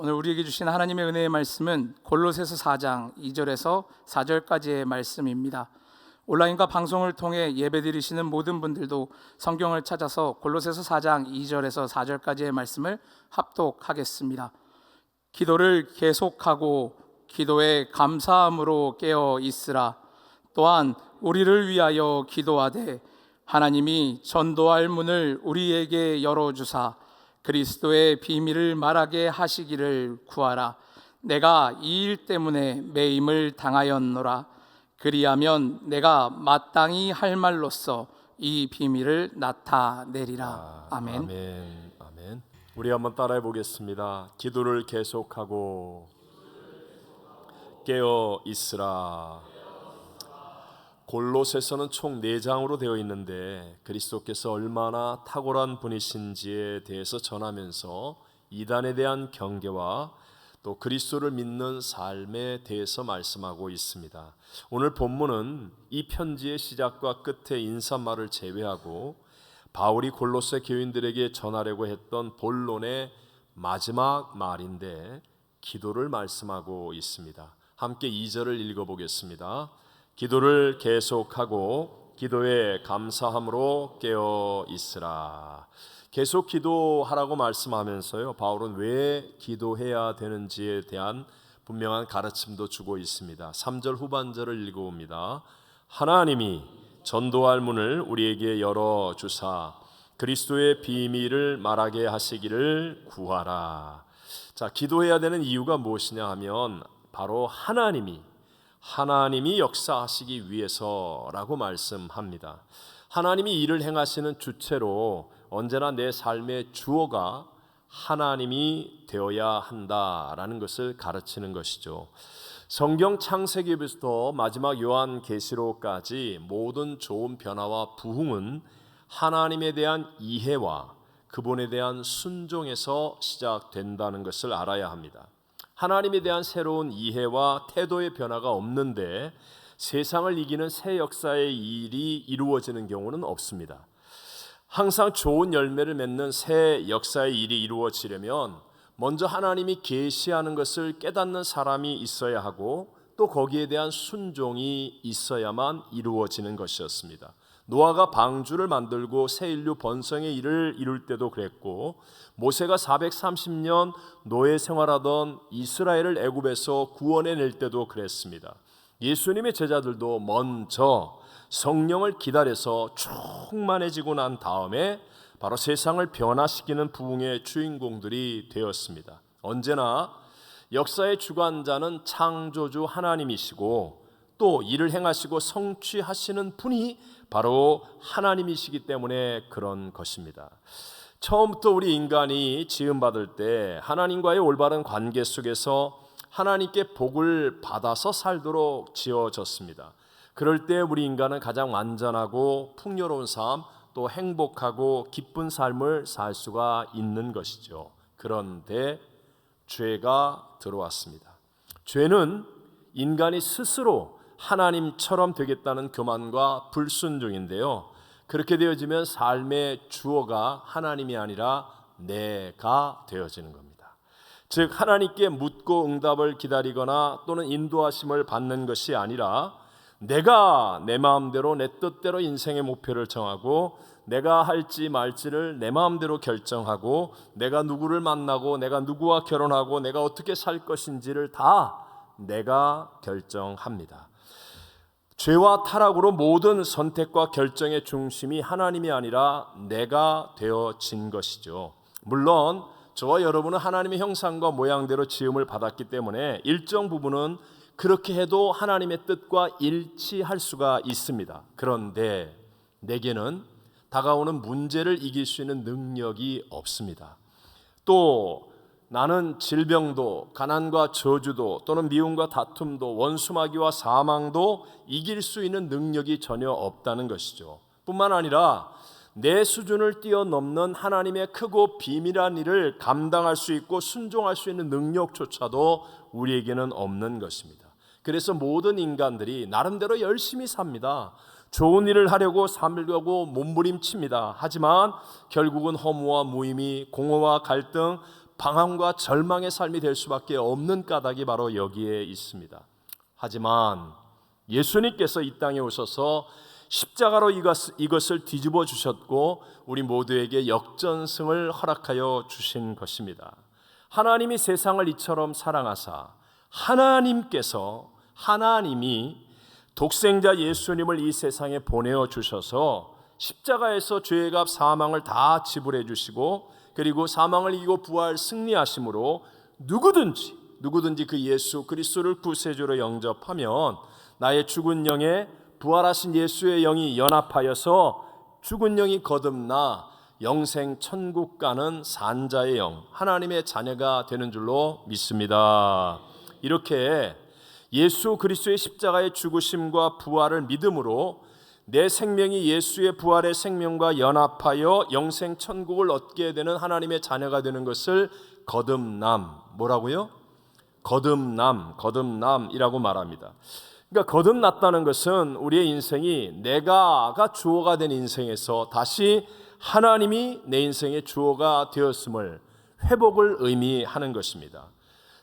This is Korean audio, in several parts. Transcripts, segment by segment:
오늘 우리에게 주신 하나님의 은혜의 말씀은 골로새서 4장 2절에서 4절까지의 말씀입니다. 온라인과 방송을 통해 예배드리시는 모든 분들도 성경을 찾아서 골로새서 4장 2절에서 4절까지의 말씀을 합독하겠습니다. 기도를 계속하고 기도에 감사함으로 깨어 있으라. 또한 우리를 위하여 기도하되 하나님이 전도할 문을 우리에게 열어주사 그리스도의 비밀을 말하게 하시기를 구하라. 내가 이 일 때문에 매임을 당하였노라. 그리하면 내가 마땅히 할 말로써 이 비밀을 나타내리라. 아멘. 아멘. 아멘. 우리 한번 따라해 보겠습니다. 기도를 계속하고 깨어 있으라. 골로새서는 총 4장으로 되어 있는데 그리스도께서 얼마나 탁월한 분이신지에 대해서 전하면서 이단에 대한 경계와 또 그리스도를 믿는 삶에 대해서 말씀하고 있습니다. 오늘 본문은 이 편지의 시작과 끝의 인사말을 제외하고 바울이 골로새 교인들에게 전하려고 했던 본론의 마지막 말인데 기도를 말씀하고 있습니다. 함께 2절을 읽어보겠습니다. 기도를 계속하고 기도에 감사함으로 깨어 있으라. 계속 기도하라고 말씀하면서요, 바울은 왜 기도해야 되는지에 대한 분명한 가르침도 주고 있습니다. 3절 후반절을 읽어봅니다. 하나님이 전도할 문을 우리에게 열어주사 그리스도의 비밀을 말하게 하시기를 구하라. 자, 기도해야 되는 이유가 무엇이냐 하면 바로 하나님이 역사하시기 위해서라고 말씀합니다. 하나님이 일을 행하시는 주체로 언제나 내 삶의 주어가 하나님이 되어야 한다라는 것을 가르치는 것이죠. 성경 창세기부터 마지막 요한계시록까지 모든 좋은 변화와 부흥은 하나님에 대한 이해와 그분에 대한 순종에서 시작된다는 것을 알아야 합니다. 하나님에 대한 새로운 이해와 태도의 변화가 없는데 세상을 이기는 새 역사의 일이 이루어지는 경우는 없습니다. 항상 좋은 열매를 맺는 새 역사의 일이 이루어지려면 먼저 하나님이 계시하는 것을 깨닫는 사람이 있어야 하고 또 거기에 대한 순종이 있어야만 이루어지는 것이었습니다. 노아가 방주를 만들고 새 인류 번성의 일을 이룰 때도 그랬고 모세가 430년 노예 생활하던 이스라엘을 애굽에서 구원해낼 때도 그랬습니다. 예수님의 제자들도 먼저 성령을 기다려서 충만해지고 난 다음에 바로 세상을 변화시키는 부흥의 주인공들이 되었습니다. 언제나 역사의 주관자는 창조주 하나님이시고 또 일을 행하시고 성취하시는 분이 바로 하나님이시기 때문에 그런 것입니다. 처음부터 우리 인간이 지음받을 때 하나님과의 올바른 관계 속에서 하나님께 복을 받아서 살도록 지어졌습니다. 그럴 때 우리 인간은 가장 완전하고 풍요로운 삶, 또 행복하고 기쁜 삶을 살 수가 있는 것이죠. 그런데 죄가 들어왔습니다. 죄는 인간이 스스로 하나님처럼 되겠다는 교만과 불순종인데요, 그렇게 되어지면 삶의 주어가 하나님이 아니라 내가 되어지는 겁니다. 즉 하나님께 묻고 응답을 기다리거나 또는 인도하심을 받는 것이 아니라 내가 내 마음대로 내 뜻대로 인생의 목표를 정하고 내가 할지 말지를 내 마음대로 결정하고 내가 누구를 만나고 내가 누구와 결혼하고 내가 어떻게 살 것인지를 다 내가 결정합니다. 죄와 타락으로 모든 선택과 결정의 중심이 하나님이 아니라 내가 되어진 것이죠. 물론 저와 여러분은 하나님의 형상과 모양대로 지음을 받았기 때문에 일정 부분은 그렇게 해도 하나님의 뜻과 일치할 수가 있습니다. 그런데 내게는 다가오는 문제를 이길 수 있는 능력이 없습니다. 또 나는 질병도 가난과 저주도 또는 미움과 다툼도 원수마귀와 사망도 이길 수 있는 능력이 전혀 없다는 것이죠. 뿐만 아니라 내 수준을 뛰어넘는 하나님의 크고 비밀한 일을 감당할 수 있고 순종할 수 있는 능력조차도 우리에게는 없는 것입니다. 그래서 모든 인간들이 나름대로 열심히 삽니다. 좋은 일을 하려고 삶을가고 몸부림칩니다. 하지만 결국은 허무와 무의미, 공허와 갈등, 방황과 절망의 삶이 될 수밖에 없는 까닭이 바로 여기에 있습니다. 하지만 예수님께서 이 땅에 오셔서 십자가로 이것을 뒤집어 주셨고 우리 모두에게 역전승을 허락하여 주신 것입니다. 하나님이 세상을 이처럼 사랑하사 하나님이 독생자 예수님을 이 세상에 보내어 주셔서 십자가에서 죄의 값 사망을 다 지불해 주시고 그리고 사망을 이기고 부활 승리하심으로 누구든지 그 예수 그리스도를 구세주로 영접하면 나의 죽은 영에 부활하신 예수의 영이 연합하여서 죽은 영이 거듭나 영생 천국 가는 산자의 영, 하나님의 자녀가 되는 줄로 믿습니다. 이렇게 예수 그리스도의 십자가의 죽으심과 부활을 믿음으로 내 생명이 예수의 부활의 생명과 연합하여 영생 천국을 얻게 되는 하나님의 자녀가 되는 것을 뭐라고요? 거듭남이라고 말합니다. 그러니까 거듭났다는 것은 우리의 인생이 내가가 주어가 된 인생에서 다시 하나님이 내 인생의 주어가 되었음을 회복을 의미하는 것입니다.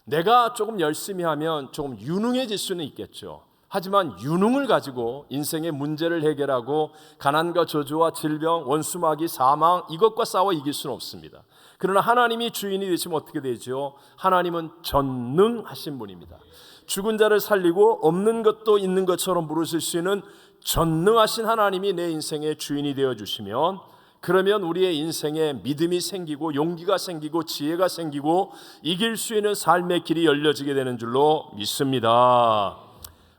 내가 조금 열심히 하면 조금 유능해질 수는 있겠죠. 하지만 유능을 가지고 인생의 문제를 해결하고 가난과 저주와 질병, 원수마귀, 사망 이것과 싸워 이길 수는 없습니다. 그러나 하나님이 주인이 되시면 어떻게 되죠? 하나님은 전능하신 분입니다. 죽은 자를 살리고 없는 것도 있는 것처럼 부르실 수 있는 전능하신 하나님이 내 인생의 주인이 되어주시면 그러면 우리의 인생에 믿음이 생기고 용기가 생기고 지혜가 생기고 이길 수 있는 삶의 길이 열려지게 되는 줄로 믿습니다.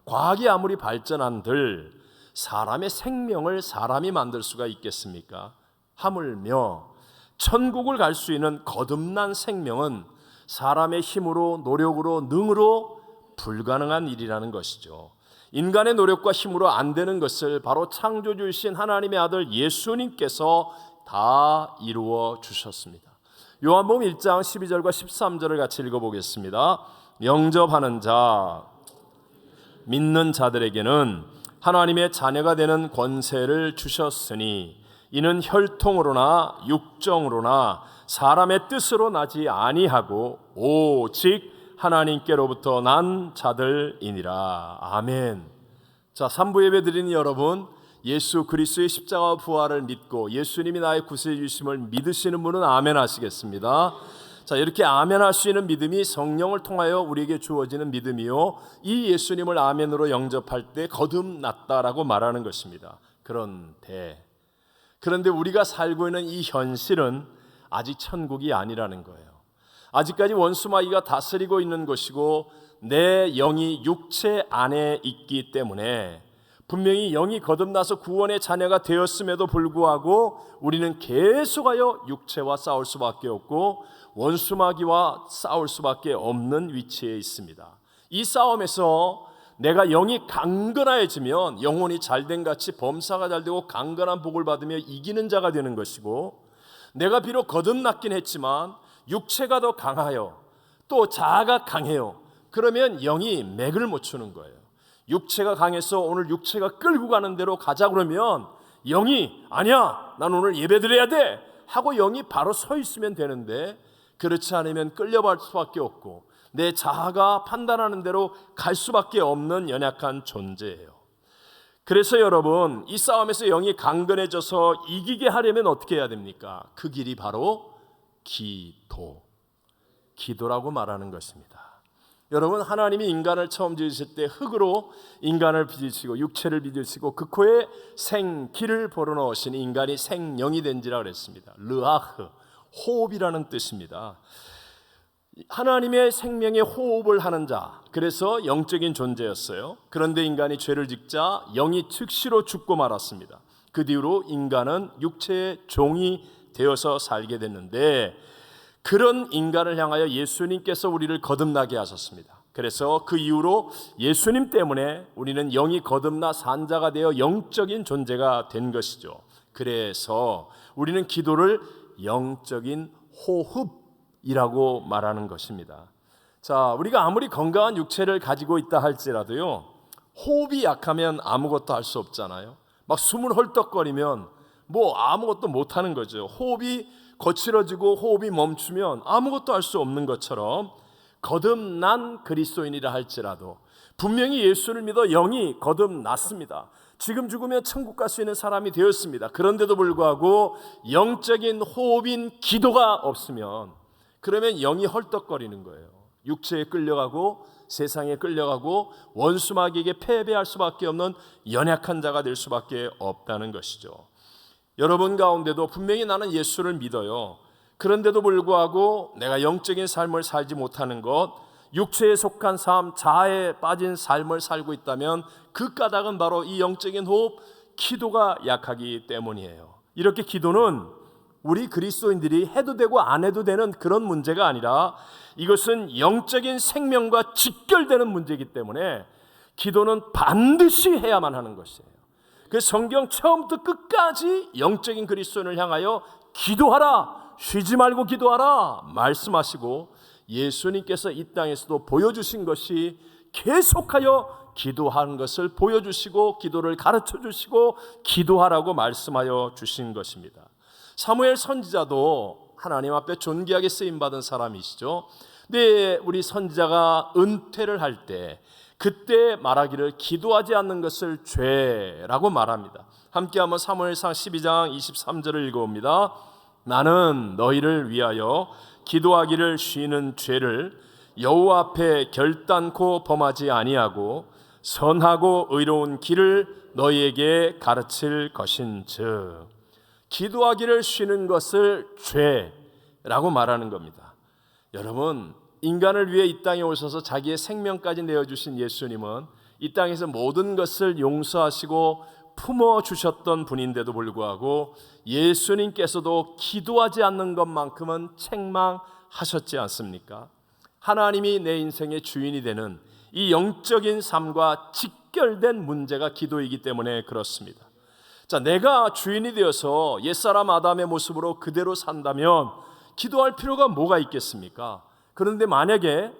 과학이 아무리 발전한들 사람의 생명을 사람이 만들 수가 있겠습니까? 하물며 천국을 갈 수 있는 거듭난 생명은 사람의 힘으로 노력으로 능으로 불가능한 일이라는 것이죠. 인간의 노력과 힘으로 안 되는 것을 바로 창조주이신 하나님의 아들 예수님께서 다 이루어 주셨습니다. 요한복음 1장 12절과 13절을 같이 읽어보겠습니다. 영접하는 자, 믿는 자들에게는 하나님의 자녀가 되는 권세를 주셨으니 이는 혈통으로나 육정으로나 사람의 뜻으로 나지 아니하고 오직 하나님께로부터 난 자들이니라. 아멘. 자, 3부 예배 드리는 여러분, 예수 그리스도의 십자가 부활을 믿고 예수님이 나의 구세주심을 믿으시는 분은 아멘 하시겠습니다. 자, 이렇게 아멘 할 수 있는 믿음이 성령을 통하여 우리에게 주어지는 믿음이요, 이 예수님을 아멘으로 영접할 때 거듭났다라고 말하는 것입니다. 그런데 우리가 살고 있는 이 현실은 아직 천국이 아니라는 거예요. 아직까지 원수마귀가 다스리고 있는 것이고 내 영이 육체 안에 있기 때문에 분명히 영이 거듭나서 구원의 자녀가 되었음에도 불구하고 우리는 계속하여 육체와 싸울 수밖에 없고 원수마귀와 싸울 수밖에 없는 위치에 있습니다. 이 싸움에서 내가 영이 강건해지면 영혼이 잘된 같이 범사가 잘되고 강건한 복을 받으며 이기는 자가 되는 것이고, 내가 비록 거듭났긴 했지만 육체가 더 강하여 또 자아가 강해요. 그러면 영이 맥을 못 추는 거예요. 육체가 강해서 오늘 육체가 끌고 가는 대로 가자 그러면 영이 아니야, 난 오늘 예배드려야 돼 하고 영이 바로 서 있으면 되는데, 그렇지 않으면 끌려갈 수밖에 없고 내 자아가 판단하는 대로 갈 수밖에 없는 연약한 존재예요. 그래서 여러분, 이 싸움에서 영이 강건해져서 이기게 하려면 어떻게 해야 됩니까? 그 길이 바로 기도라고 말하는 것입니다. 여러분, 하나님이 인간을 처음 지으실 때 흙으로 인간을 빚으시고 육체를 빚으시고 그 코에 생기를 불어넣으신 인간이 생령이 된지라 그랬습니다. 르아흐, 호흡이라는 뜻입니다. 하나님의 생명에 호흡을 하는 자, 그래서 영적인 존재였어요. 그런데 인간이 죄를 짓자 영이 즉시로 죽고 말았습니다. 그 뒤로 인간은 육체의 종이 되어서 살게 됐는데, 그런 인간을 향하여 예수님께서 우리를 거듭나게 하셨습니다. 그래서 그 이후로 예수님 때문에 우리는 영이 거듭나 산자가 되어 영적인 존재가 된 것이죠. 그래서 우리는 기도를 영적인 호흡이라고 말하는 것입니다. 자, 우리가 아무리 건강한 육체를 가지고 있다 할지라도요, 호흡이 약하면 아무것도 할 수 없잖아요. 막 숨을 헐떡거리면 뭐 아무것도 못하는 거죠. 호흡이 거칠어지고 호흡이 멈추면 아무것도 할 수 없는 것처럼 거듭난 그리스도인이라 할지라도 분명히 예수를 믿어 영이 거듭났습니다. 지금 죽으면 천국 갈 수 있는 사람이 되었습니다. 그런데도 불구하고 영적인 호흡인 기도가 없으면 그러면 영이 헐떡거리는 거예요. 육체에 끌려가고 세상에 끌려가고 원수마귀에게 패배할 수밖에 없는 연약한 자가 될 수밖에 없다는 것이죠. 여러분 가운데도 분명히 나는 예수를 믿어요. 그런데도 불구하고 내가 영적인 삶을 살지 못하는 것, 육체에 속한 삶, 자아에 빠진 삶을 살고 있다면 그 까닭은 바로 이 영적인 호흡, 기도가 약하기 때문이에요. 이렇게 기도는 우리 그리스도인들이 해도 되고 안 해도 되는 그런 문제가 아니라 이것은 영적인 생명과 직결되는 문제이기 때문에 기도는 반드시 해야만 하는 것이에요. 그 성경 처음부터 끝까지 영적인 그리스도인을 향하여 기도하라, 쉬지 말고 기도하라 말씀하시고 예수님께서 이 땅에서도 보여주신 것이 계속하여 기도하는 것을 보여주시고 기도를 가르쳐 주시고 기도하라고 말씀하여 주신 것입니다. 사무엘 선지자도 하나님 앞에 존귀하게 쓰임받은 사람이시죠. 근데 우리 선지자가 은퇴를 할 때 그때 말하기를 기도하지 않는 것을 죄라고 말합니다. 함께 한번 사무엘상 12장 23절을 읽어봅니다. 나는 너희를 위하여 기도하기를 쉬는 죄를 여호와 앞에 결단코 범하지 아니하고 선하고 의로운 길을 너희에게 가르칠 것인즉 기도하기를 쉬는 것을 죄라고 말하는 겁니다. 여러분, 인간을 위해 이 땅에 오셔서 자기의 생명까지 내어주신 예수님은 이 땅에서 모든 것을 용서하시고 품어주셨던 분인데도 불구하고 예수님께서도 기도하지 않는 것만큼은 책망하셨지 않습니까? 하나님이 내 인생의 주인이 되는 이 영적인 삶과 직결된 문제가 기도이기 때문에 그렇습니다. 자, 내가 주인이 되어서 옛사람 아담의 모습으로 그대로 산다면 기도할 필요가 뭐가 있겠습니까? 그런데 만약에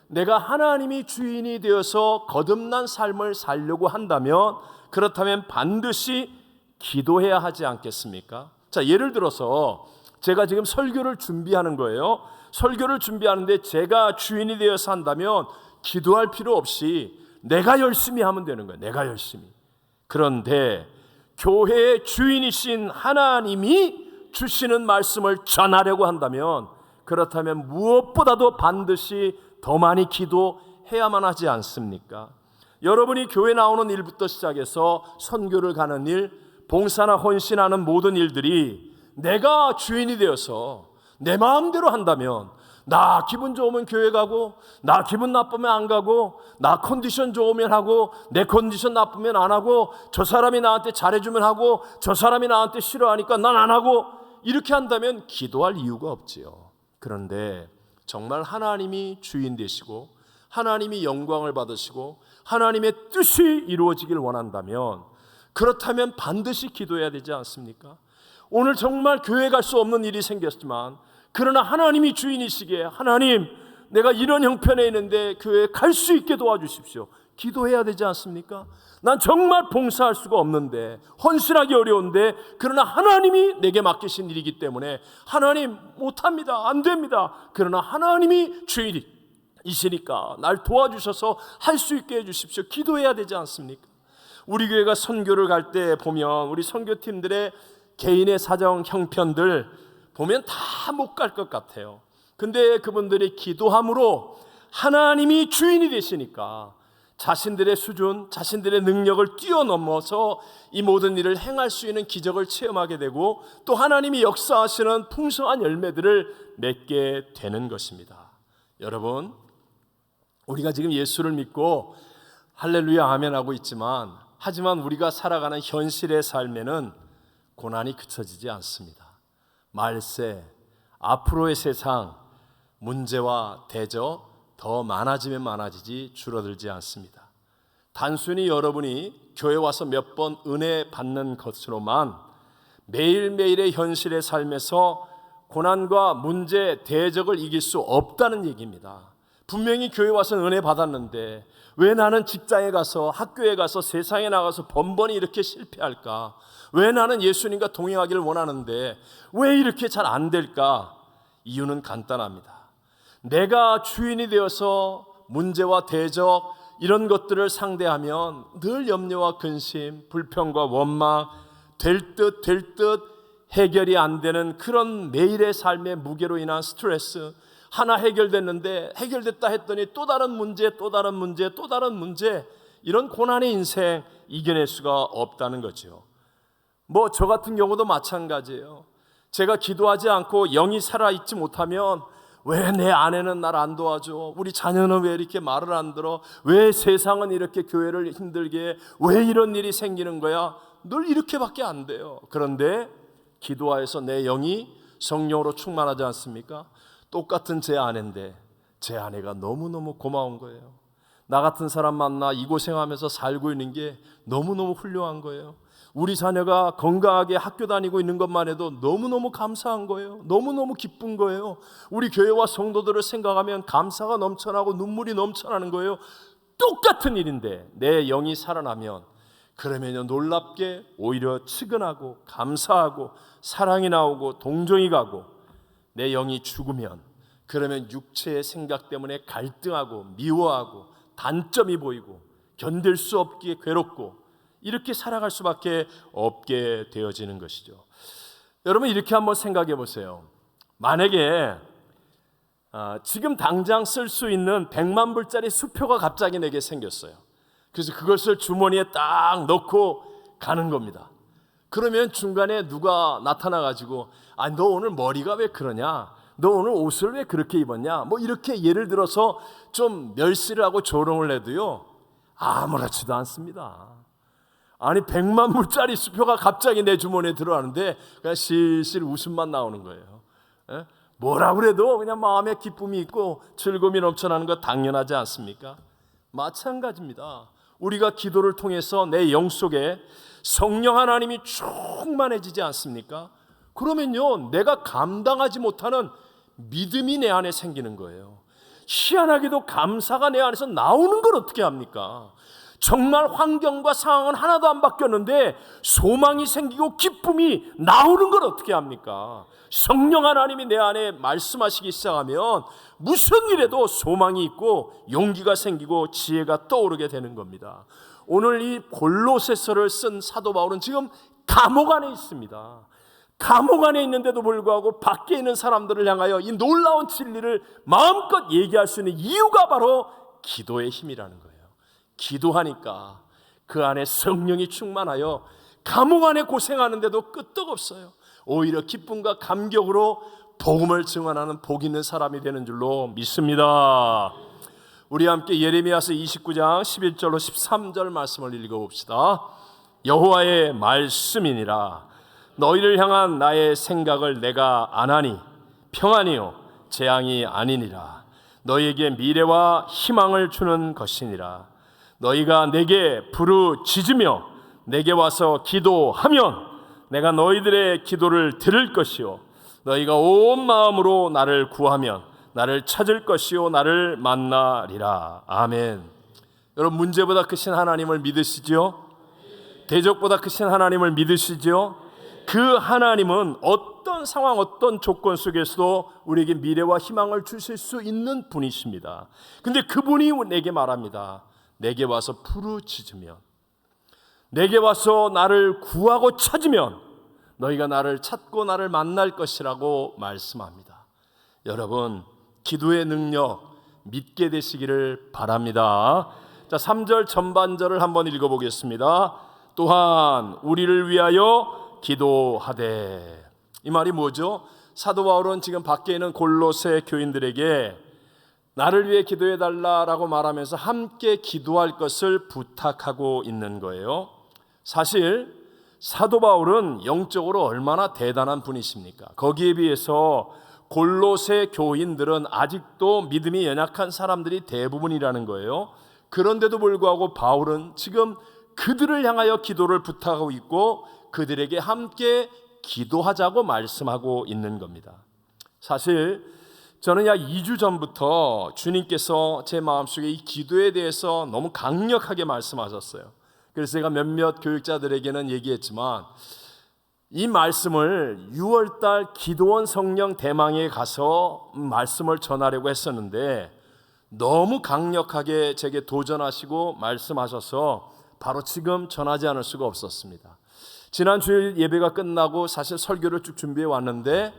내가 하나님이 주인이 되어서 거듭난 삶을 살려고 한다면 그렇다면 반드시 기도해야 하지 않겠습니까? 자, 예를 들어서 제가 지금 설교를 준비하는 거예요. 설교를 준비하는데 제가 주인이 되어서 한다면 기도할 필요 없이 내가 열심히 하면 되는 거예요. 내가 열심히. 그런데 교회의 주인이신 하나님이 주시는 말씀을 전하려고 한다면 그렇다면 무엇보다도 반드시 더 많이 기도해야만 하지 않습니까? 여러분이 교회 나오는 일부터 시작해서 선교를 가는 일, 봉사나 헌신하는 모든 일들이 내가 주인이 되어서 내 마음대로 한다면 나 기분 좋으면 교회 가고 나 기분 나쁘면 안 가고 나 컨디션 좋으면 하고 내 컨디션 나쁘면 안 하고 저 사람이 나한테 잘해주면 하고 저 사람이 나한테 싫어하니까 난 안 하고 이렇게 한다면 기도할 이유가 없지요. 그런데 정말 하나님이 주인 되시고 하나님이 영광을 받으시고 하나님의 뜻이 이루어지길 원한다면 그렇다면 반드시 기도해야 되지 않습니까? 오늘 정말 교회 갈 수 없는 일이 생겼지만 그러나 하나님이 주인이시기에 하나님 내가 이런 형편에 있는데 교회에 갈 수 있게 도와주십시오. 기도해야 되지 않습니까? 난 정말 봉사할 수가 없는데 헌신하기 어려운데 그러나 하나님이 내게 맡기신 일이기 때문에 하나님 못합니다. 안 됩니다. 그러나 하나님이 주인이시니까 날 도와주셔서 할 수 있게 해주십시오. 기도해야 되지 않습니까? 우리 교회가 선교를 갈 때 보면 우리 선교팀들의 개인의 사정 형편들 보면 다 못 갈 것 같아요. 근데 그분들이 기도함으로 하나님이 주인이 되시니까 자신들의 수준, 자신들의 능력을 뛰어넘어서 이 모든 일을 행할 수 있는 기적을 체험하게 되고 또 하나님이 역사하시는 풍성한 열매들을 맺게 되는 것입니다. 여러분, 우리가 지금 예수를 믿고 할렐루야 아멘 하고 있지만 하지만 우리가 살아가는 현실의 삶에는 고난이 그쳐지지 않습니다. 말세, 앞으로의 세상, 문제와 대적 더 많아지면 많아지지 줄어들지 않습니다. 단순히 여러분이 교회 와서 몇 번 은혜 받는 것으로만 매일매일의 현실의 삶에서 고난과 문제, 대적을 이길 수 없다는 얘기입니다. 분명히 교회 와서 은혜 받았는데 왜 나는 직장에 가서 학교에 가서 세상에 나가서 번번이 이렇게 실패할까? 왜 나는 예수님과 동행하기를 원하는데 왜 이렇게 잘 안 될까? 이유는 간단합니다. 내가 주인이 되어서 문제와 대적 이런 것들을 상대하면 늘 염려와 근심, 불평과 원망, 될 듯 해결이 안 되는 그런 매일의 삶의 무게로 인한 스트레스, 하나 해결됐는데 해결됐다 했더니 또 다른 문제, 또 다른 문제, 또 다른 문제, 이런 고난의 인생 이겨낼 수가 없다는 거죠. 뭐 저 같은 경우도 마찬가지예요. 제가 기도하지 않고 영이 살아있지 못하면 왜 내 아내는 날 안 도와줘? 우리 자녀는 왜 이렇게 말을 안 들어? 왜 세상은 이렇게 교회를 힘들게 해? 왜 이런 일이 생기는 거야? 늘 이렇게밖에 안 돼요. 그런데 기도하여서 내 영이 성령으로 충만하지 않습니까? 똑같은 제 아내인데 제 아내가 너무너무 고마운 거예요. 나 같은 사람 만나 이 고생하면서 살고 있는 게 너무너무 훌륭한 거예요. 우리 자녀가 건강하게 학교 다니고 있는 것만 해도 너무너무 감사한 거예요. 너무너무 기쁜 거예요. 우리 교회와 성도들을 생각하면 감사가 넘쳐나고 눈물이 넘쳐나는 거예요. 똑같은 일인데 내 영이 살아나면 그러면요 놀랍게 오히려 측은하고 감사하고 사랑이 나오고 동정이 가고, 내 영이 죽으면 그러면 육체의 생각 때문에 갈등하고 미워하고 단점이 보이고 견딜 수 없기에 괴롭고 이렇게 살아갈 수밖에 없게 되어지는 것이죠. 여러분 이렇게 한번 생각해 보세요. 만약에 지금 당장 쓸 수 있는 100만 불짜리 수표가 갑자기 내게 생겼어요. 그래서 그것을 주머니에 딱 넣고 가는 겁니다. 그러면 중간에 누가 나타나가지고 너 오늘 머리가 왜 그러냐? 너 오늘 옷을 왜 그렇게 입었냐? 뭐 이렇게 예를 들어서 좀 멸시를 하고 조롱을 해도요 아무렇지도 않습니다. 아니 100만 불짜리 수표가 갑자기 내 주머니에 들어가는데 그냥 실실 웃음만 나오는 거예요. 뭐라 그래도 그냥 마음에 기쁨이 있고 즐거움이 넘쳐나는 거 당연하지 않습니까? 마찬가지입니다. 우리가 기도를 통해서 내 영 속에 성령 하나님이 충만해지지 않습니까? 그러면요 내가 감당하지 못하는 믿음이 내 안에 생기는 거예요. 희한하게도 감사가 내 안에서 나오는 걸 어떻게 합니까? 정말 환경과 상황은 하나도 안 바뀌었는데 소망이 생기고 기쁨이 나오는 걸 어떻게 합니까? 성령 하나님이 내 안에 말씀하시기 시작하면 무슨 일에도 소망이 있고 용기가 생기고 지혜가 떠오르게 되는 겁니다. 오늘 이 골로새서를 쓴 사도 바울은 지금 감옥 안에 있습니다. 감옥 안에 있는데도 불구하고 밖에 있는 사람들을 향하여 이 놀라운 진리를 마음껏 얘기할 수 있는 이유가 바로 기도의 힘이라는 거예요. 기도하니까 그 안에 성령이 충만하여 감옥 안에 고생하는데도 끄떡없어요. 오히려 기쁨과 감격으로 복음을 증언하는 복 있는 사람이 되는 줄로 믿습니다. 우리 함께 예레미야서 29장 11절로 13절 말씀을 읽어봅시다. 여호와의 말씀이니라. 너희를 향한 나의 생각을 내가 아나니 평안이요 재앙이 아니니라. 너희에게 미래와 희망을 주는 것이니라. 너희가 내게 부르짖으며 내게 와서 기도하면 내가 너희들의 기도를 들을 것이요 너희가 온 마음으로 나를 구하면 나를 찾을 것이요 나를 만나리라. 아멘. 여러분 문제보다 크신 하나님을 믿으시죠? 대적보다 크신 하나님을 믿으시죠? 그 하나님은 어떤 상황 어떤 조건 속에서도 우리에게 미래와 희망을 주실 수 있는 분이십니다. 근데 그분이 내게 말합니다. 내게 와서 부르짖으면 내게 와서 나를 구하고 찾으면 너희가 나를 찾고 나를 만날 것이라고 말씀합니다. 여러분 기도의 능력 믿게 되시기를 바랍니다. 자 3절 전반절을 한번 읽어보겠습니다. 또한 우리를 위하여 기도하되. 이 말이 뭐죠? 사도 바울은 지금 밖에 있는 골로새 교인들에게 나를 위해 기도해 달라라고 말하면서 함께 기도할 것을 부탁하고 있는 거예요. 사실 사도 바울은 영적으로 얼마나 대단한 분이십니까? 거기에 비해서 골로새 교인들은 아직도 믿음이 연약한 사람들이 대부분이라는 거예요. 그런데도 불구하고 바울은 지금 그들을 향하여 기도를 부탁하고 있고 그들에게 함께 기도하자고 말씀하고 있는 겁니다. 사실 저는 약 2주 전부터 주님께서 제 마음속에 이 기도에 대해서 너무 강력하게 말씀하셨어요. 그래서 제가 몇몇 교육자들에게는 얘기했지만 이 말씀을 6월달 기도원 성령 대망에 가서 말씀을 전하려고 했었는데 너무 강력하게 제게 도전하시고 말씀하셔서 바로 지금 전하지 않을 수가 없었습니다. 지난 주일 예배가 끝나고 사실 설교를 쭉 준비해 왔는데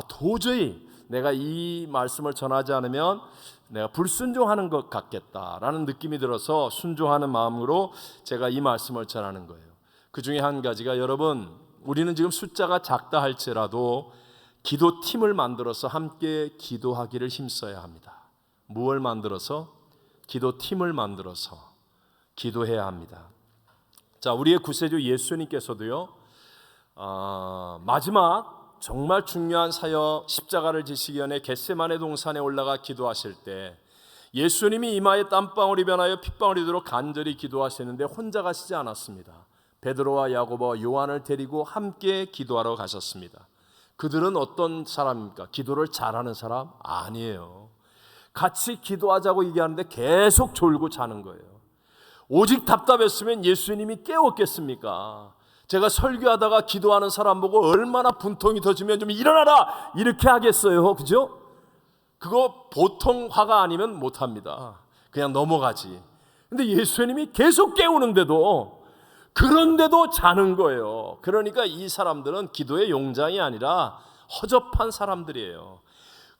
도저히 내가 이 말씀을 전하지 않으면 내가 불순종하는 것 같겠다라는 느낌이 들어서 순종하는 마음으로 제가 이 말씀을 전하는 거예요. 그 중에 한 가지가, 여러분, 우리는 지금 숫자가 작다 할지라도 기도팀을 만들어서 함께 기도하기를 힘써야 합니다. 무엇을 만들어서? 기도팀을 만들어서 기도해야 합니다. 자, 우리의 구세주 예수님께서도요, 마지막 정말 중요한 사역 십자가를 지시기 전에 겟세마네 동산에 올라가 기도하실 때 예수님이 이마에 땀방울이 변하여 핏방울이 되도록 간절히 기도하시는데 혼자 가시지 않았습니다. 베드로와 야고보와 요한을 데리고 함께 기도하러 가셨습니다. 그들은 어떤 사람입니까? 기도를 잘하는 사람? 아니에요. 같이 기도하자고 얘기하는데 계속 졸고 자는 거예요. 오직 답답했으면 예수님이 깨웠겠습니까? 제가 설교하다가 기도하는 사람 보고 얼마나 분통이 터지면 좀 일어나라 이렇게 하겠어요, 그죠? 그거 보통 화가 아니면 못합니다. 그냥 넘어가지. 근데 예수님이 계속 깨우는데도, 그런데도 자는 거예요. 그러니까 이 사람들은 기도의 용장이 아니라 허접한 사람들이에요.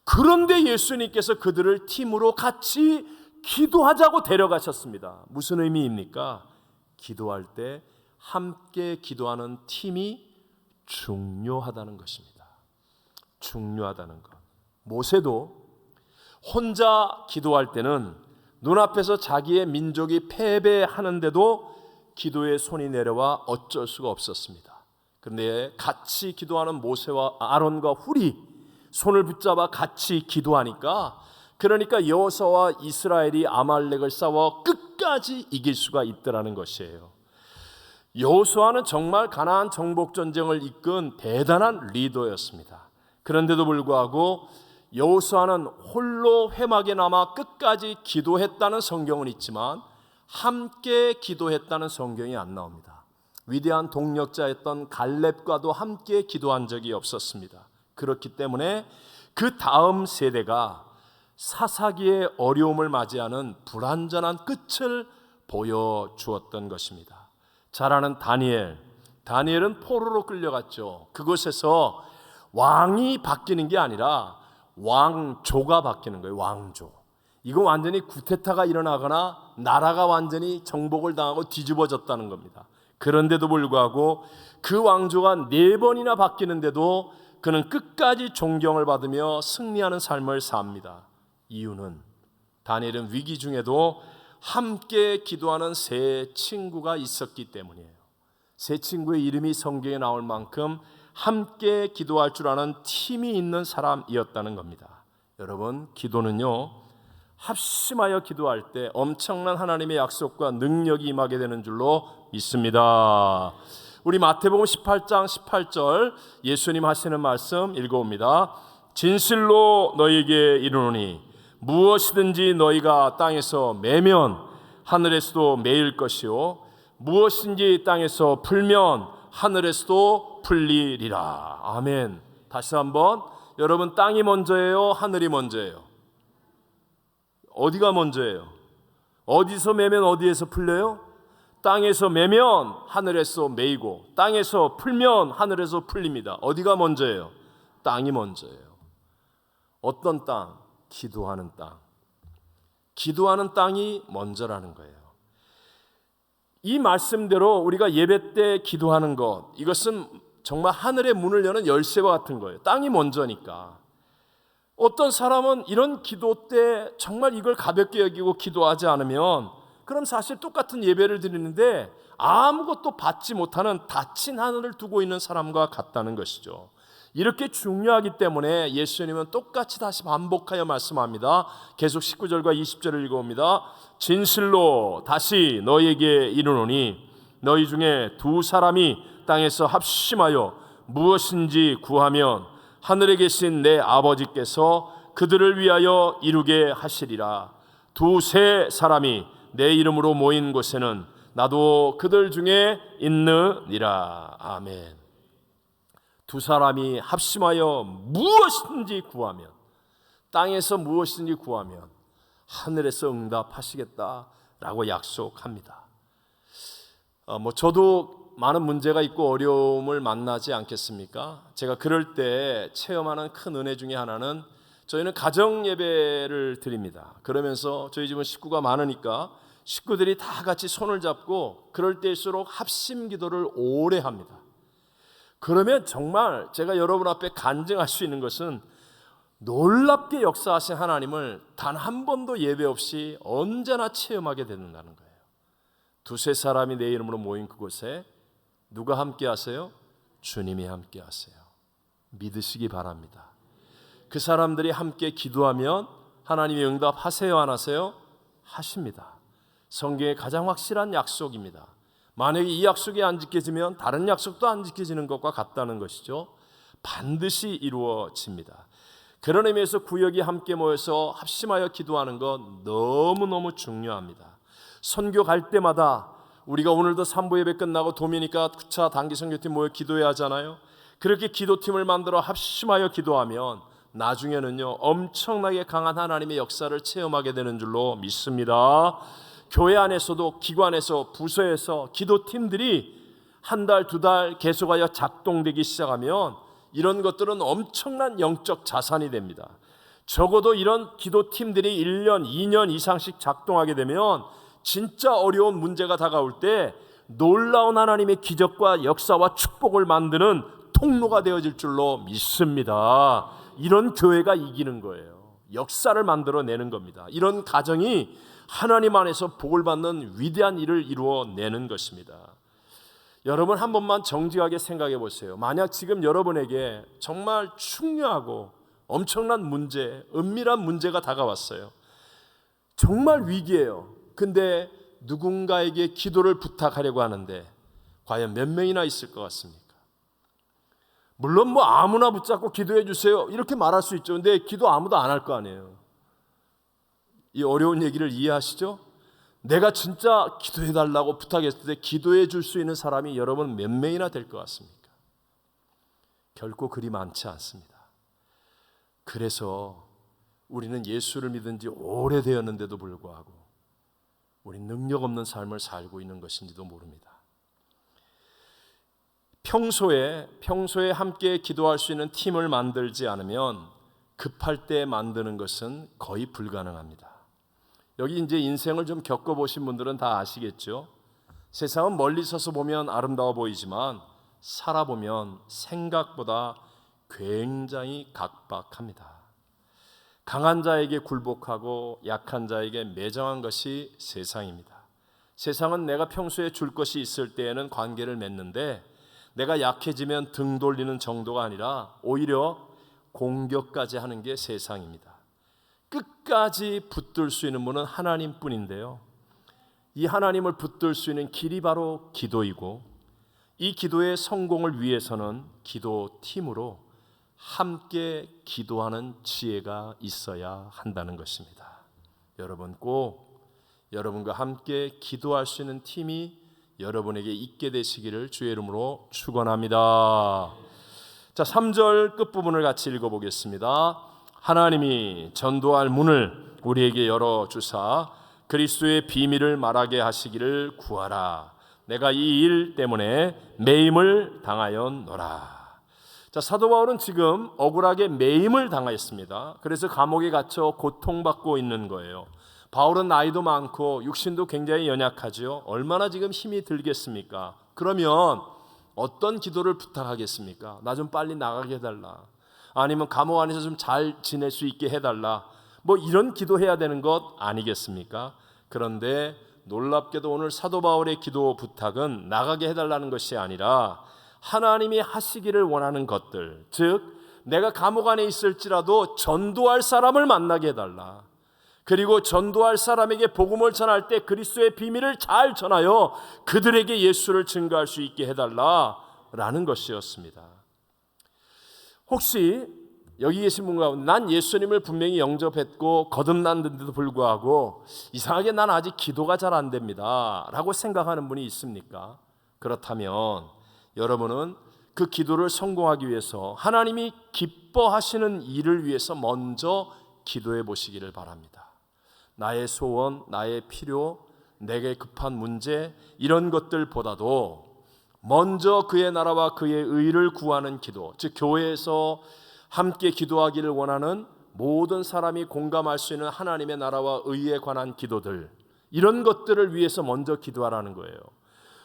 그런데 예수님께서 그들을 팀으로 같이 기도하자고 데려가셨습니다. 무슨 의미입니까? 기도할 때 함께 기도하는 팀이 중요하다는 것입니다. 중요하다는 것. 모세도 혼자 기도할 때는 눈앞에서 자기의 민족이 패배하는데도 기도에 손이 내려와 어쩔 수가 없었습니다. 그런데 같이 기도하는 모세와 아론과 훌이 손을 붙잡아 같이 기도하니까, 그러니까 여호수아와 이스라엘이 아말렉을 싸워 끝까지 이길 수가 있더라는 것이에요. 여호수아는 정말 가나안 정복 전쟁을 이끈 대단한 리더였습니다. 그런데도 불구하고 여호수아는 홀로 회막에 남아 끝까지 기도했다는 성경은 있지만 함께 기도했다는 성경이 안 나옵니다. 위대한 동력자였던 갈렙과도 함께 기도한 적이 없었습니다. 그렇기 때문에 그 다음 세대가 사사기의 어려움을 맞이하는 불완전한 끝을 보여주었던 것입니다. 잘 아는 다니엘은 포로로 끌려갔죠. 그곳에서 왕이 바뀌는 게 아니라 왕조가 바뀌는 거예요. 왕조. 이거 완전히 쿠데타가 일어나거나 나라가 완전히 정복을 당하고 뒤집어졌다는 겁니다. 그런데도 불구하고 그 왕조가 4번이나 바뀌는데도 그는 끝까지 존경을 받으며 승리하는 삶을 삽니다. 이유는 다니엘은 위기 중에도 함께 기도하는 세 친구가 있었기 때문이에요. 세 친구의 이름이 성경에 나올 만큼 함께 기도할 줄 아는 팀이 있는 사람이었다는 겁니다. 여러분, 기도는요, 합심하여 기도할 때 엄청난 하나님의 약속과 능력이 임하게 되는 줄로 믿습니다. 우리 마태복음 18장 18절 예수님 하시는 말씀 읽어옵니다. 진실로 너희에게 이르노니 무엇이든지 너희가 땅에서 매면 하늘에서도 매일 것이요 무엇인지 땅에서 풀면 하늘에서도 풀리리라. 아멘. 다시 한번, 여러분, 땅이 먼저예요, 하늘이 먼저예요? 어디가 먼저예요? 어디서 매면 어디에서 풀려요? 땅에서 매면 하늘에서 매이고 땅에서 풀면 하늘에서 풀립니다. 어디가 먼저예요? 땅이 먼저예요. 어떤 땅? 기도하는 땅. 기도하는 땅이 먼저라는 거예요. 이 말씀대로 우리가 예배 때 기도하는 것, 이것은 정말 하늘의 문을 여는 열쇠와 같은 거예요. 땅이 먼저니까. 어떤 사람은 이런 기도 때 정말 이걸 가볍게 여기고 기도하지 않으면 그럼 사실 똑같은 예배를 드리는데 아무것도 받지 못하는 닫힌 하늘을 두고 있는 사람과 같다는 것이죠. 이렇게 중요하기 때문에 예수님은 똑같이 다시 반복하여 말씀합니다. 계속 19절과 20절을 읽어옵니다. 진실로 다시 너희에게 이르노니 너희 중에 2사람이 땅에서 합심하여 무엇인지 구하면 하늘에 계신 내 아버지께서 그들을 위하여 이루게 하시리라. 두세 사람이 내 이름으로 모인 곳에는 나도 그들 중에 있느니라. 아멘. 두 사람이 합심하여 무엇이든지 구하면, 땅에서 무엇이든지 구하면 하늘에서 응답하시겠다라고 약속합니다. 저도 많은 문제가 있고 어려움을 만나지 않겠습니까? 제가 그럴 때 체험하는 큰 은혜 중에 하나는, 저희는 가정 예배를 드립니다. 그러면서 저희 집은 식구가 많으니까 식구들이 다 같이 손을 잡고 그럴 때일수록 합심 기도를 오래 합니다. 그러면 정말 제가 여러분 앞에 간증할 수 있는 것은, 놀랍게 역사하신 하나님을 단 한 번도 예배 없이 언제나 체험하게 된다는 거예요. 두세 사람이 내 이름으로 모인 그곳에 누가 함께 하세요? 주님이 함께 하세요. 믿으시기 바랍니다. 그 사람들이 함께 기도하면 하나님이 응답하세요, 안 하세요? 하십니다. 성경의 가장 확실한 약속입니다. 만약에 이 약속이 안 지켜지면 다른 약속도 안 지켜지는 것과 같다는 것이죠. 반드시 이루어집니다. 그런 의미에서 구역이 함께 모여서 합심하여 기도하는 건 너무너무 중요합니다. 선교 갈 때마다 우리가 오늘도 3부 예배 끝나고 도미니카 구차 단기 선교팀 모여 기도해야 하잖아요. 그렇게 기도팀을 만들어 합심하여 기도하면 나중에는요, 엄청나게 강한 하나님의 역사를 체험하게 되는 줄로 믿습니다. 교회 안에서도, 기관에서, 부서에서 기도팀들이 한 달, 두 달 계속하여 작동되기 시작하면 이런 것들은 엄청난 영적 자산이 됩니다. 적어도 이런 기도팀들이 1년, 2년 이상씩 작동하게 되면 진짜 어려운 문제가 다가올 때 놀라운 하나님의 기적과 역사와 축복을 만드는 통로가 되어질 줄로 믿습니다. 이런 교회가 이기는 거예요. 역사를 만들어내는 겁니다. 이런 가정이 하나님 안에서 복을 받는 위대한 일을 이루어내는 것입니다. 여러분, 한 번만 정직하게 생각해 보세요. 만약 지금 여러분에게 정말 중요하고 엄청난 문제, 은밀한 문제가 다가왔어요. 정말 위기예요. 근데 누군가에게 기도를 부탁하려고 하는데 과연 몇 명이나 있을 것 같습니까? 물론 아무나 붙잡고 기도해 주세요 이렇게 말할 수 있죠. 근데 기도 아무도 안 할 거 아니에요. 이 어려운 얘기를 이해하시죠? 내가 진짜 기도해 달라고 부탁했을 때 기도해 줄 수 있는 사람이 여러분 몇 명이나 될 것 같습니까? 결코 그리 많지 않습니다. 그래서 우리는 예수를 믿은 지 오래되었는데도 불구하고 우린 능력 없는 삶을 살고 있는 것인지도 모릅니다. 평소에 함께 기도할 수 있는 팀을 만들지 않으면 급할 때 만드는 것은 거의 불가능합니다. 여기 이제 인생을 좀 겪어보신 분들은 다 아시겠죠? 세상은 멀리 서서 보면 아름다워 보이지만 살아보면 생각보다 굉장히 각박합니다. 강한 자에게 굴복하고 약한 자에게 매정한 것이 세상입니다. 세상은 내가 평소에 줄 것이 있을 때에는 관계를 맺는데 내가 약해지면 등 돌리는 정도가 아니라 오히려 공격까지 하는 게 세상입니다. 끝까지 붙들 수 있는 분은 하나님뿐인데요. 이 하나님을 붙들 수 있는 길이 바로 기도이고 이 기도의 성공을 위해서는 기도팀으로 함께 기도하는 지혜가 있어야 한다는 것입니다. 여러분 꼭 여러분과 함께 기도할 수 있는 팀이 여러분에게 있게 되시기를 주의 이름으로 축원합니다. 자, 3절 끝부분을 같이 읽어보겠습니다. 하나님이 전도할 문을 우리에게 열어주사 그리스도의 비밀을 말하게 하시기를 구하라. 내가 이 일 때문에 매임을 당하였노라. 자, 사도 바울은 지금 억울하게 매임을 당하였습니다. 그래서 감옥에 갇혀 고통받고 있는 거예요. 바울은 나이도 많고 육신도 굉장히 연약하죠. 얼마나 지금 힘이 들겠습니까? 그러면 어떤 기도를 부탁하겠습니까? 나 좀 빨리 나가게 해달라. 아니면 감옥 안에서 좀 잘 지낼 수 있게 해달라. 이런 기도해야 되는 것 아니겠습니까? 그런데 놀랍게도 오늘 사도 바울의 기도 부탁은 나가게 해달라는 것이 아니라 하나님이 하시기를 원하는 것들, 즉 내가 감옥 안에 있을지라도 전도할 사람을 만나게 해달라. 그리고 전도할 사람에게 복음을 전할 때 그리스도의 비밀을 잘 전하여 그들에게 예수를 증거할 수 있게 해달라라는 것이었습니다. 혹시 여기 계신 분 가운데 난 예수님을 분명히 영접했고 거듭났는데도 불구하고 이상하게 난 아직 기도가 잘 안 됩니다 라고 생각하는 분이 있습니까? 그렇다면 여러분은 그 기도를 성공하기 위해서 하나님이 기뻐하시는 일을 위해서 먼저 기도해 보시기를 바랍니다. 나의 소원, 나의 필요, 내게 급한 문제 이런 것들보다도 먼저 그의 나라와 그의 의를 구하는 기도, 즉 교회에서 함께 기도하기를 원하는 모든 사람이 공감할 수 있는 하나님의 나라와 의에 관한 기도들, 이런 것들을 위해서 먼저 기도하라는 거예요.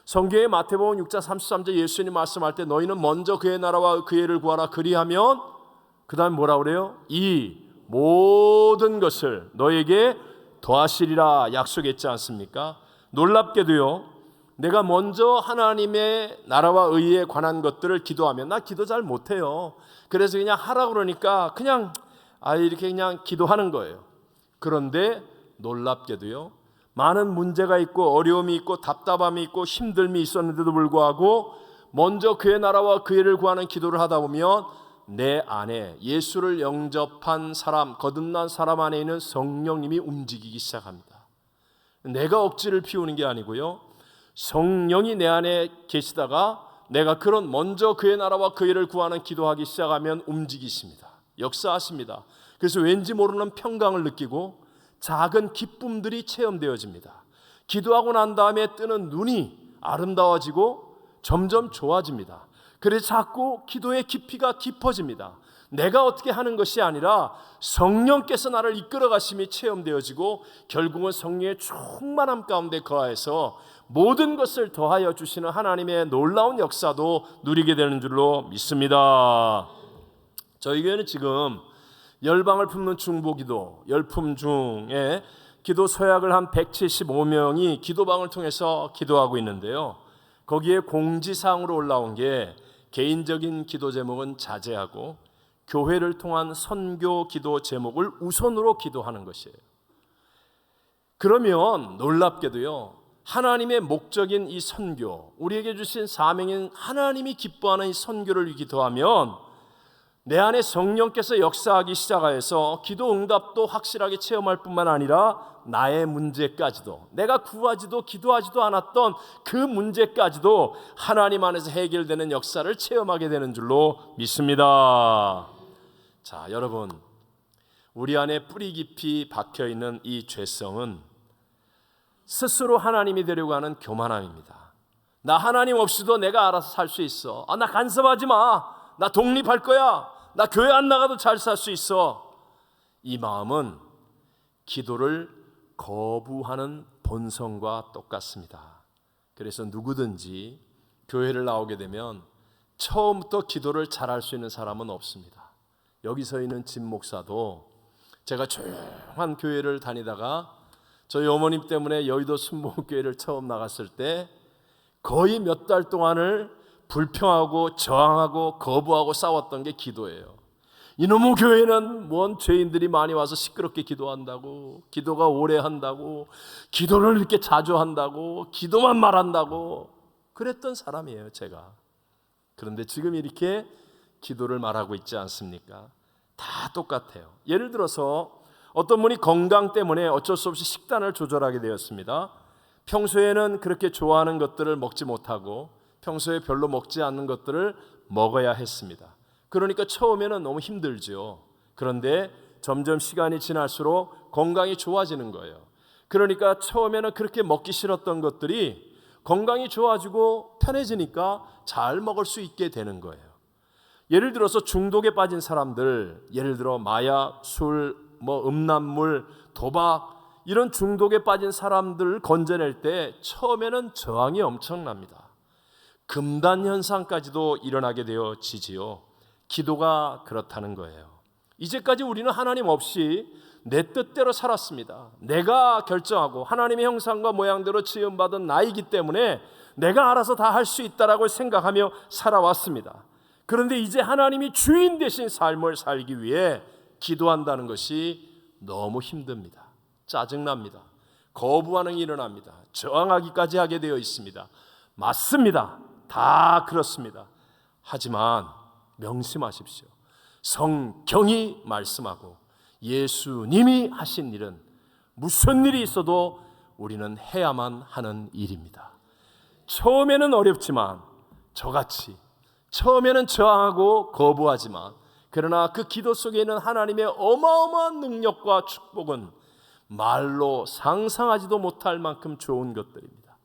성경의 마태복음 6장 33절 예수님 말씀할 때 너희는 먼저 그의 나라와 그의 의를 구하라 그리하면 그 다음 뭐라 그래요? 이 모든 것을 너에게 더하시리라 약속했지 않습니까? 놀랍게도요, 내가 먼저 하나님의 나라와 의에 관한 것들을 기도하면, 나 기도 잘 못해요. 그래서 그냥 하라고 그러니까 그냥 이렇게 그냥 기도하는 거예요. 그런데 놀랍게도요, 많은 문제가 있고 어려움이 있고 답답함이 있고 힘듦이 있었는데도 불구하고 먼저 그의 나라와 그의 의를 구하는 기도를 하다 보면 내 안에 예수를 영접한 사람, 거듭난 사람 안에 있는 성령님이 움직이기 시작합니다. 내가 억지를 피우는 게 아니고요, 성령이 내 안에 계시다가 내가 그런 먼저 그의 나라와 그의 의를 구하는 기도하기 시작하면 움직이십니다. 역사하십니다. 그래서 왠지 모르는 평강을 느끼고 작은 기쁨들이 체험되어집니다. 기도하고 난 다음에 뜨는 눈이 아름다워지고 점점 좋아집니다. 그래서 자꾸 기도의 깊이가 깊어집니다. 내가 어떻게 하는 것이 아니라 성령께서 나를 이끌어 가심이 체험되어지고 결국은 성령의 충만함 가운데 거하여서 모든 것을 더하여 주시는 하나님의 놀라운 역사도 누리게 되는 줄로 믿습니다. 저희 교회는 지금 열방을 품는 중보기도 열품 중에 기도 서약을 한 175명이 기도방을 통해서 기도하고 있는데요, 거기에 공지사항으로 올라온 게 개인적인 기도 제목은 자제하고 교회를 통한 선교 기도 제목을 우선으로 기도하는 것이에요. 그러면 놀랍게도요, 하나님의 목적인 이 선교, 우리에게 주신 사명인 하나님이 기뻐하는 이 선교를 기도하면 내 안에 성령께서 역사하기 시작하여서 기도 응답도 확실하게 체험할 뿐만 아니라 나의 문제까지도, 내가 구하지도 기도하지도 않았던 그 문제까지도 하나님 안에서 해결되는 역사를 체험하게 되는 줄로 믿습니다. 자, 여러분, 우리 안에 뿌리 깊이 박혀있는 이 죄성은 스스로 하나님이 되려고 하는 교만함입니다. 나 하나님 없이도 내가 알아서 살 수 있어. 나 간섭하지 마. 나 독립할 거야. 나 교회 안 나가도 잘 살 수 있어. 이 마음은 기도를 거부하는 본성과 똑같습니다. 그래서 누구든지 교회를 나오게 되면 처음부터 기도를 잘할 수 있는 사람은 없습니다. 여기 서 있는 진 목사도 제가 조용한 교회를 다니다가 저희 어머님 때문에 여의도 순복음교회를 처음 나갔을 때 거의 몇 달 동안을 불평하고 저항하고 거부하고 싸웠던 게 기도예요. 이놈의 교회는 뭔 죄인들이 많이 와서 시끄럽게 기도한다고, 기도가 오래 한다고, 기도를 이렇게 자주 한다고, 기도만 말한다고 그랬던 사람이에요, 제가. 그런데 지금 이렇게 기도를 말하고 있지 않습니까? 다 똑같아요. 예를 들어서 어떤 분이 건강 때문에 어쩔 수 없이 식단을 조절하게 되었습니다. 평소에는 그렇게 좋아하는 것들을 먹지 못하고 평소에 별로 먹지 않는 것들을 먹어야 했습니다. 그러니까 처음에는 너무 힘들죠. 그런데 점점 시간이 지날수록 건강이 좋아지는 거예요. 그러니까 처음에는 그렇게 먹기 싫었던 것들이 건강이 좋아지고 편해지니까 잘 먹을 수 있게 되는 거예요. 예를 들어서 중독에 빠진 사람들, 예를 들어 마약, 술, 음란물, 도박 이런 중독에 빠진 사람들을 건져낼 때 처음에는 저항이 엄청납니다. 금단 현상까지도 일어나게 되어지지요. 기도가 그렇다는 거예요. 이제까지 우리는 하나님 없이 내 뜻대로 살았습니다. 내가 결정하고 하나님의 형상과 모양대로 지음받은 나이기 때문에 내가 알아서 다 할 수 있다라고 생각하며 살아왔습니다. 그런데 이제 하나님이 주인 되신 삶을 살기 위해 기도한다는 것이 너무 힘듭니다. 짜증납니다. 거부 반응이 일어납니다. 저항하기까지 하게 되어 있습니다. 맞습니다. 다 그렇습니다. 하지만 명심하십시오. 성경이 말씀하고 예수님이 하신 일은 무슨 일이 있어도 우리는 해야만 하는 일입니다. 처음에는 어렵지만 저같이 처음에는 저항하고 거부하지만 그러나 그 기도 속에 있는 하나님의 어마어마한 능력과 축복은 말로 상상하지도 못할 만큼 좋은 것들입니다.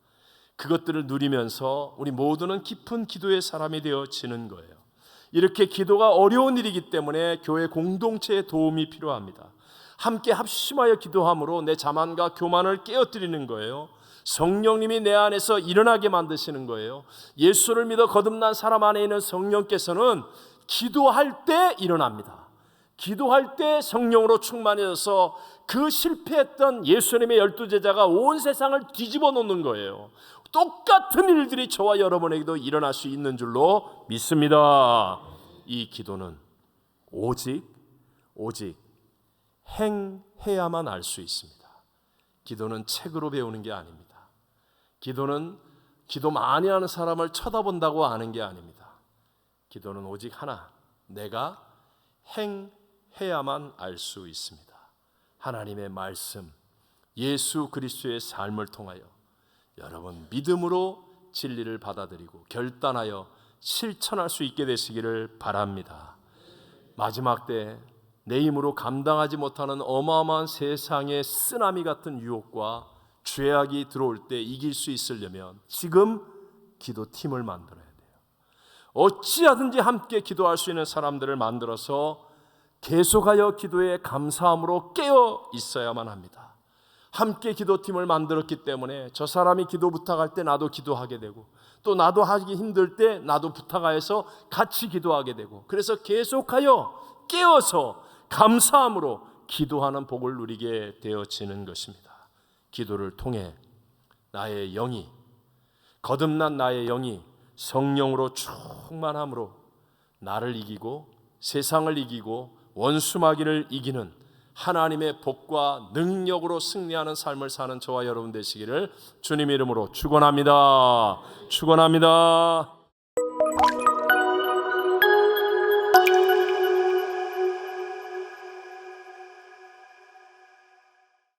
그것들을 누리면서 우리 모두는 깊은 기도의 사람이 되어지는 거예요. 이렇게 기도가 어려운 일이기 때문에 교회 공동체의 도움이 필요합니다. 함께 합심하여 기도함으로 내 자만과 교만을 깨어뜨리는 거예요. 성령님이 내 안에서 일어나게 만드시는 거예요. 예수를 믿어 거듭난 사람 안에 있는 성령께서는 기도할 때 일어납니다. 기도할 때 성령으로 충만해져서 그 실패했던 예수님의 12제자가 온 세상을 뒤집어 놓는 거예요. 똑같은 일들이 저와 여러분에게도 일어날 수 있는 줄로 믿습니다. 이 기도는 오직 행해야만 알 수 있습니다. 기도는 책으로 배우는 게 아닙니다. 기도는 기도 많이 하는 사람을 쳐다본다고 아는 게 아닙니다. 기도는 오직 하나, 내가 행해야만 알 수 있습니다. 하나님의 말씀, 예수 그리스도의 삶을 통하여 여러분 믿음으로 진리를 받아들이고 결단하여 실천할 수 있게 되시기를 바랍니다. 마지막 때 내 힘으로 감당하지 못하는 어마어마한 세상의 쓰나미 같은 유혹과 죄악이 들어올 때 이길 수 있으려면 지금 기도팀을 만들어야 돼요. 어찌하든지 함께 기도할 수 있는 사람들을 만들어서 계속하여 기도에 감사함으로 깨어 있어야만 합니다. 함께 기도팀을 만들었기 때문에 저 사람이 기도 부탁할 때 나도 기도하게 되고 또 나도 하기 힘들 때 나도 부탁하여서 같이 기도하게 되고 그래서 계속하여 깨어서 감사함으로 기도하는 복을 누리게 되어지는 것입니다. 기도를 통해 나의 영이 거듭난 나의 영이 성령으로 충만함으로 나를 이기고 세상을 이기고 원수마귀를 이기는 하나님의 복과 능력으로 승리하는 삶을 사는 저와 여러분 되시기를 주님의 이름으로 축원합니다. 축원합니다.